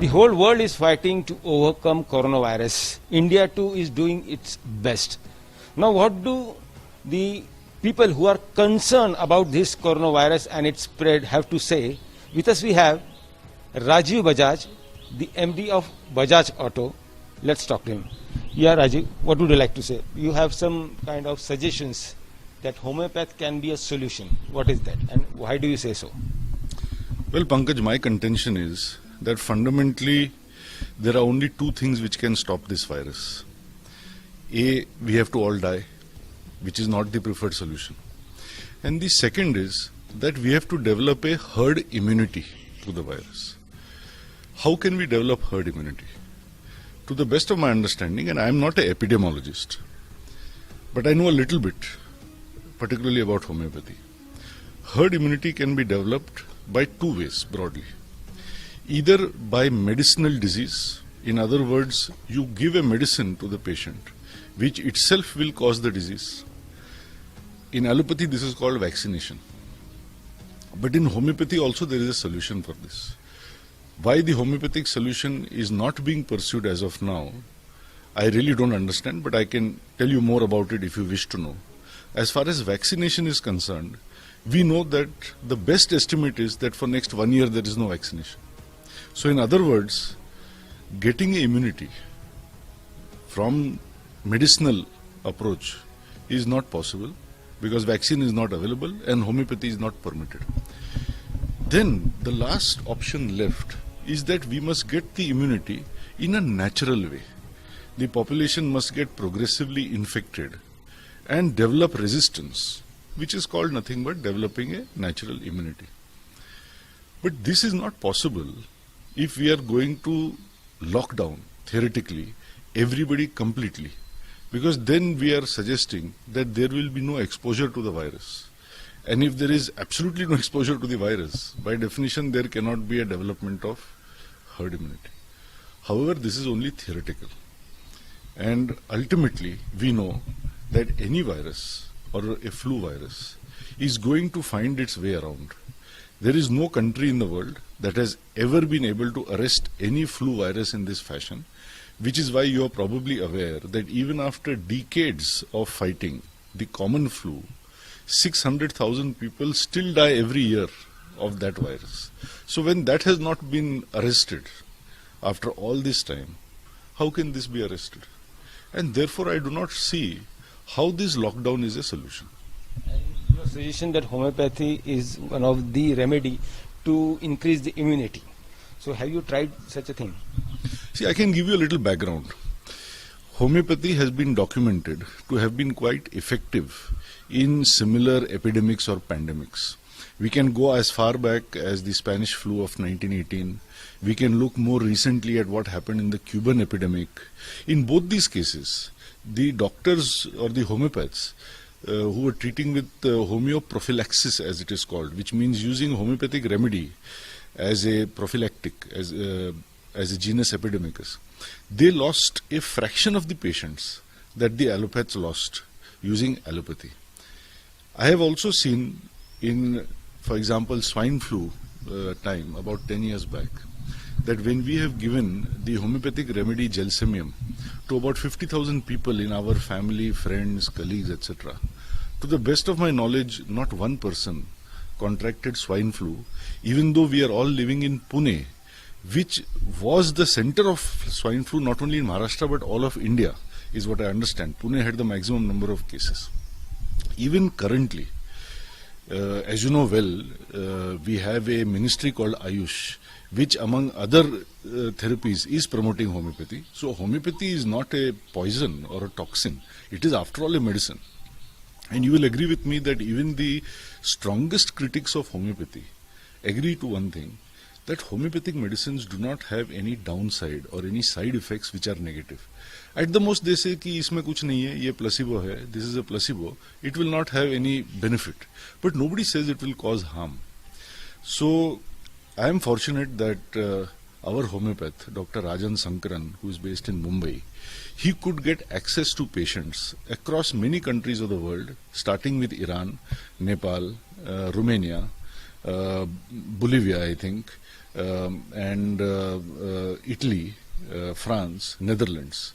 The whole world is fighting to overcome coronavirus. India too is doing its best. Now what do the people who are concerned about this coronavirus and its spread have to say? With us we have Rajiv Bajaj, the MD of Bajaj Auto. Let's talk to him. Yeah, Rajiv, what would you like to say? You have some kind of suggestions that homeopath can be a solution. What is that and why do you say so? Well, Pankaj, my contention is that fundamentally there are only two things which can stop this virus. A, we have to all die, which is not the preferred solution. And the second is that we have to develop a herd immunity to the virus. How can we develop herd immunity? To the best of my understanding, and I am not an epidemiologist, but I know a little bit, particularly about homeopathy. Herd immunity can be developed by two ways broadly. Either by medicinal disease, in other words, you give a medicine to the patient which itself will cause the disease. In allopathy, this is called vaccination. But in homeopathy also there is a solution for this. Why the homeopathic solution is not being pursued as of now, I really don't understand, but I can tell you more about it if you wish to know. As far as vaccination is concerned, we know that the best estimate is that for next 1 year there is no vaccination. So in other words, getting immunity from medicinal approach is not possible because vaccine is not available and homeopathy is not permitted. Then the last option left is that we must get the immunity in a natural way. The population must get progressively infected and develop resistance, which is called nothing but developing a natural immunity. But this is not possible if we are going to lock down, theoretically, everybody completely, because then we are suggesting that there will be no exposure to the virus. And if there is absolutely no exposure to the virus, by definition there cannot be a development of herd immunity. However, this is only theoretical. And ultimately, we know that any virus or a flu virus is going to find its way around. There is no country in the world that has ever been able to arrest any flu virus in this fashion, which is why you are probably aware that even after decades of fighting the common flu, 600,000 people still die every year of that virus. So when that has not been arrested after all this time, how can this be arrested? And therefore I do not see how this lockdown is a solution. Your suggestion that homeopathy is one of the remedy to increase the immunity. So have you tried such a thing? See, I can give you a little background. Homeopathy has been documented to have been quite effective in similar epidemics or pandemics. We can go as far back as the Spanish flu of 1918. We can look more recently at what happened in the Cuban epidemic. In both these cases, the doctors or the homeopaths who were treating with homeoprophylaxis, as it is called, which means using homeopathic remedy as a prophylactic, as a genus epidemicus, they lost a fraction of the patients that the allopaths lost using allopathy. I have also seen in, for example, swine flu time about 10 years back, that when we have given the homeopathic remedy gelsemium to about 50,000 people in our family, friends, colleagues, etc., to the best of my knowledge, not one person contracted swine flu, even though we are all living in Pune, which was the center of swine flu not only in Maharashtra but all of India, is what I understand. Pune had the maximum number of cases. Even currently, as you know well, we have a ministry called Ayush, which among other therapies is promoting homeopathy. So homeopathy is not a poison or a toxin. It is after all a medicine. And you will agree with me that even the strongest critics of homeopathy agree to one thing, that homeopathic medicines do not have any downside or any side effects which are negative. At the most they say कि इसमें कुछ नहीं है, ये placebo है, this is a placebo, it will not have any benefit. But nobody says it will cause harm. So I am fortunate that our homeopath, Dr. Rajan Sankaran, who is based in Mumbai, he could get access to patients across many countries of the world, starting with Iran, Nepal, Romania, Bolivia, I think, and Italy, France, Netherlands.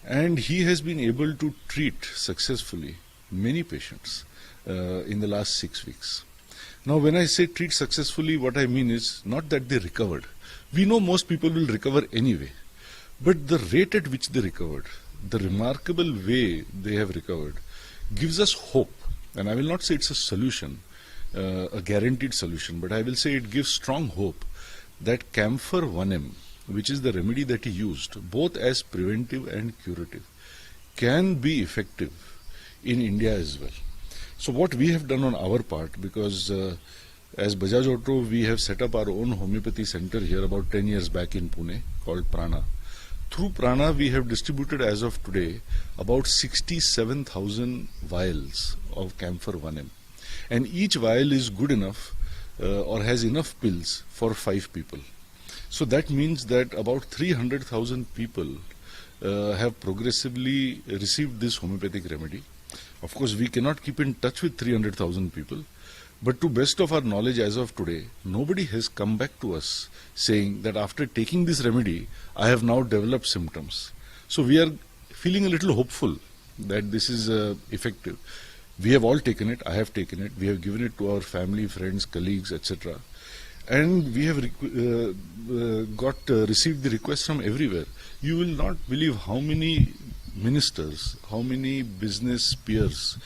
And he has been able to treat successfully many patients in the last 6 weeks. Now, when I say treat successfully, what I mean is not that they recovered. We know most people will recover anyway. But the rate at which they recovered, the remarkable way they have recovered, gives us hope. And I will not say it's a solution, a guaranteed solution, but I will say it gives strong hope that Camphor 1M, which is the remedy that he used, both as preventive and curative, can be effective in India as well. So what we have done on our part, because as Bajaj Auto, we have set up our own homeopathy center here about 10 years back in Pune called Prana. Through Prana, we have distributed as of today about 67,000 vials of Camphor 1M. And each vial is good enough or has enough pills for 5 people. So that means that about 300,000 people have progressively received this homeopathic remedy. Of course, we cannot keep in touch with 300,000 people, but to best of our knowledge as of today, nobody has come back to us saying that after taking this remedy, I have now developed symptoms. So we are feeling a little hopeful that this is effective. We have all taken it, I have taken it, we have given it to our family, friends, colleagues, etc. And we have received the requests from everywhere. You will not believe how many ministers, how many business peers,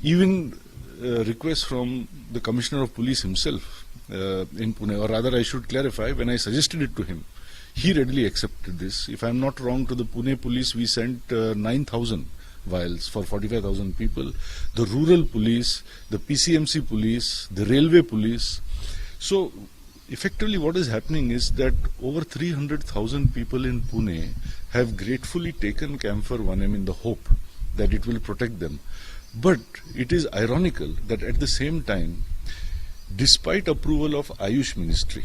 even requests from the Commissioner of Police himself in Pune, or rather I should clarify, when I suggested it to him, he readily accepted this. If I am not wrong, to the Pune police we sent 9,000 vials for 45,000 people, the rural police, the PCMC police, the railway police. So effectively what is happening is that over 300,000 people in Pune have gratefully taken Camphor 1M in the hope that it will protect them. But it is ironical that at the same time, despite approval of Ayush Ministry,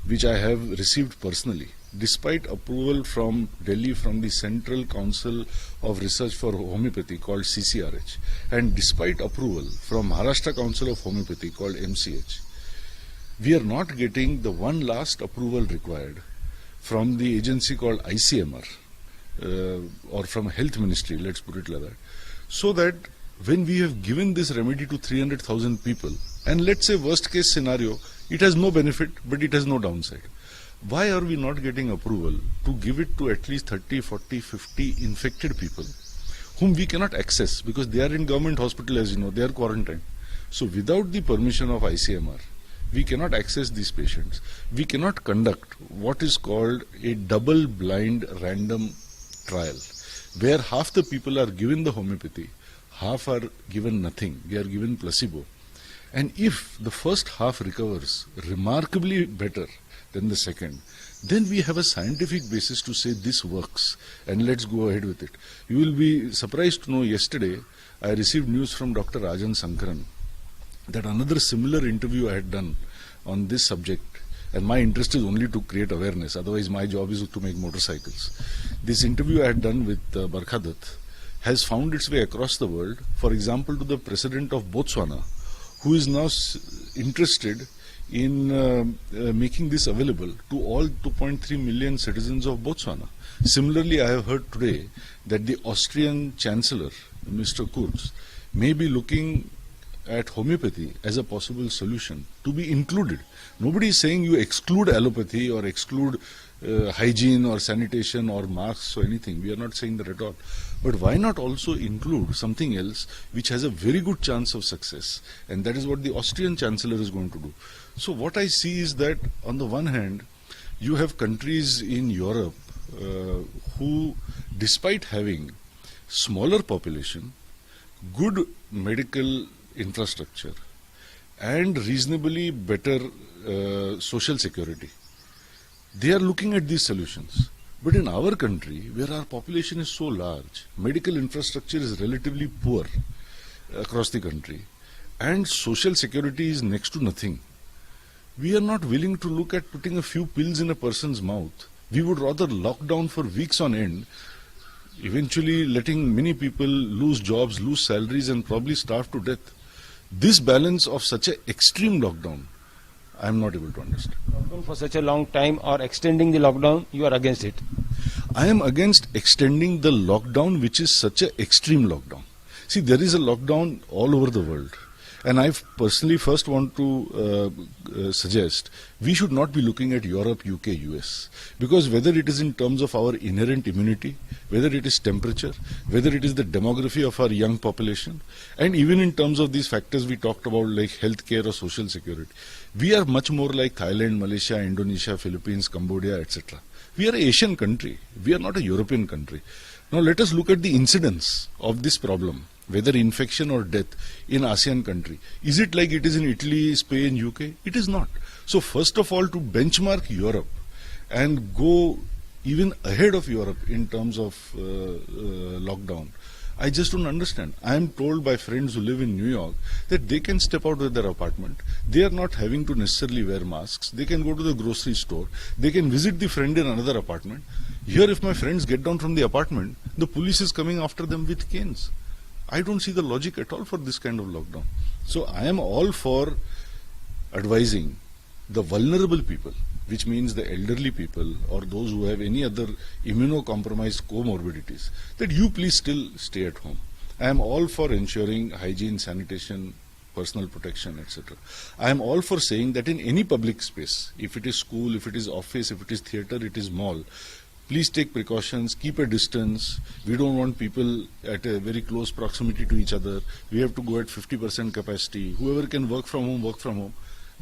which I have received personally, despite approval from Delhi from the Central Council of Research for Homeopathy called CCRH, and despite approval from Maharashtra Council of Homeopathy called MCH, we are not getting the one last approval required from the agency called ICMR or from Health Ministry, let's put it like that, so that when we have given this remedy to 300,000 people, and let's say worst case scenario, it has no benefit but it has no downside. Why are we not getting approval to give it to at least 30, 40, 50 infected people whom we cannot access because they are in government hospital, as you know, they are quarantined. So without the permission of ICMR, we cannot access these patients. We cannot conduct what is called a double-blind random trial, where half the people are given the homeopathy, half are given nothing. We are given placebo. And if the first half recovers remarkably better than the second, then we have a scientific basis to say this works and let's go ahead with it. You will be surprised to know yesterday I received news from Dr. Rajan Sankaran that another similar interview I had done on this subject, and my interest is only to create awareness, otherwise my job is to make motorcycles. This interview I had done with Barkha Dutt has found its way across the world, for example to the president of Botswana, who is now interested in making this available to all 2.3 million citizens of Botswana. Similarly, I have heard today that the Austrian Chancellor, Mr. Kurz, may be looking at homeopathy as a possible solution to be included. Nobody is saying you exclude allopathy or exclude hygiene or sanitation or masks or anything. We are not saying that at all. But why not also include something else which has a very good chance of success? And that is what the Austrian Chancellor is going to do. So what I see is that on the one hand, you have countries in Europe who, despite having smaller population, good medical infrastructure and reasonably better social security, they are looking at these solutions. But in our country, where our population is so large, medical infrastructure is relatively poor across the country, and social security is next to nothing, we are not willing to look at putting a few pills in a person's mouth. We would rather lock down for weeks on end, eventually letting many people lose jobs, lose salaries, and probably starve to death. This balance of such an extreme lockdown, I am not able to understand. Lockdown for such a long time or extending the lockdown, you are against it. I am against extending the lockdown, which is such an extreme lockdown. See, there is a lockdown all over the world. And I personally first want to suggest we should not be looking at Europe, UK, US. Because whether it is in terms of our inherent immunity, whether it is temperature, whether it is the demography of our young population, and even in terms of these factors we talked about like healthcare or social security, we are much more like Thailand, Malaysia, Indonesia, Philippines, Cambodia, etc. We are an Asian country. We are not a European country. Now let us look at the incidence of this problem, whether infection or death in ASEAN country. Is it like it is in Italy, Spain, UK? It is not. So first of all, to benchmark Europe and go even ahead of Europe in terms of lockdown, I just don't understand. I am told by friends who live in New York that they can step out of their apartment. They are not having to necessarily wear masks. They can go to the grocery store. They can visit the friend in another apartment. Here, if my friends get down from the apartment, the police is coming after them with canes. I don't see the logic at all for this kind of lockdown. So I am all for advising the vulnerable people, which means the elderly people or those who have any other immunocompromised comorbidities, that you please still stay at home. I am all for ensuring hygiene, sanitation, personal protection, etc. I am all for saying that in any public space, if it is school, if it is office, if it is theatre, it is mall, please take precautions, keep a distance. We don't want people at a very close proximity to each other. We have to go at 50% capacity. Whoever can work from home, work from home.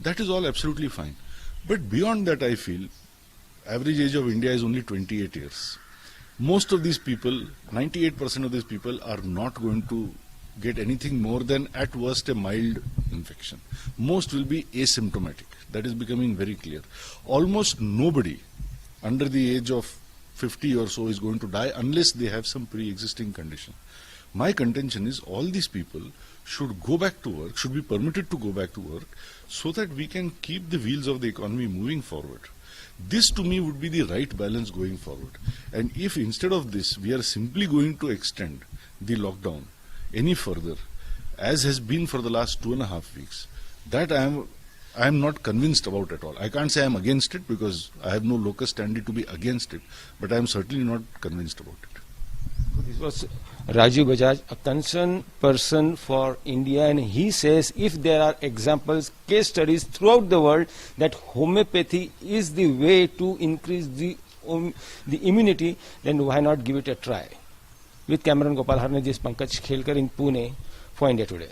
That is all absolutely fine. But beyond that, I feel, average age of India is only 28 years. Most of these people, 98% of these people are not going to get anything more than at worst a mild infection. Most will be asymptomatic. That is becoming very clear. Almost nobody under the age of 50 or so is going to die unless they have some pre-existing condition. My contention is all these people should go back to work, should be permitted to go back to work so that we can keep the wheels of the economy moving forward. This to me would be the right balance going forward. And if instead of this we are simply going to extend the lockdown any further, as has been for the last 2.5 weeks, that I am not convinced about at all. I can't say I am against it because I have no locus standi to be against it, but I am certainly not convinced about it. This was Rajiv Bajaj, a concerned person for India, and he says if there are examples, case studies throughout the world that homeopathy is the way to increase the immunity, then why not give it a try? With Cameron Gopal Harne, this is Pankaj Khelkar in Pune for India Today.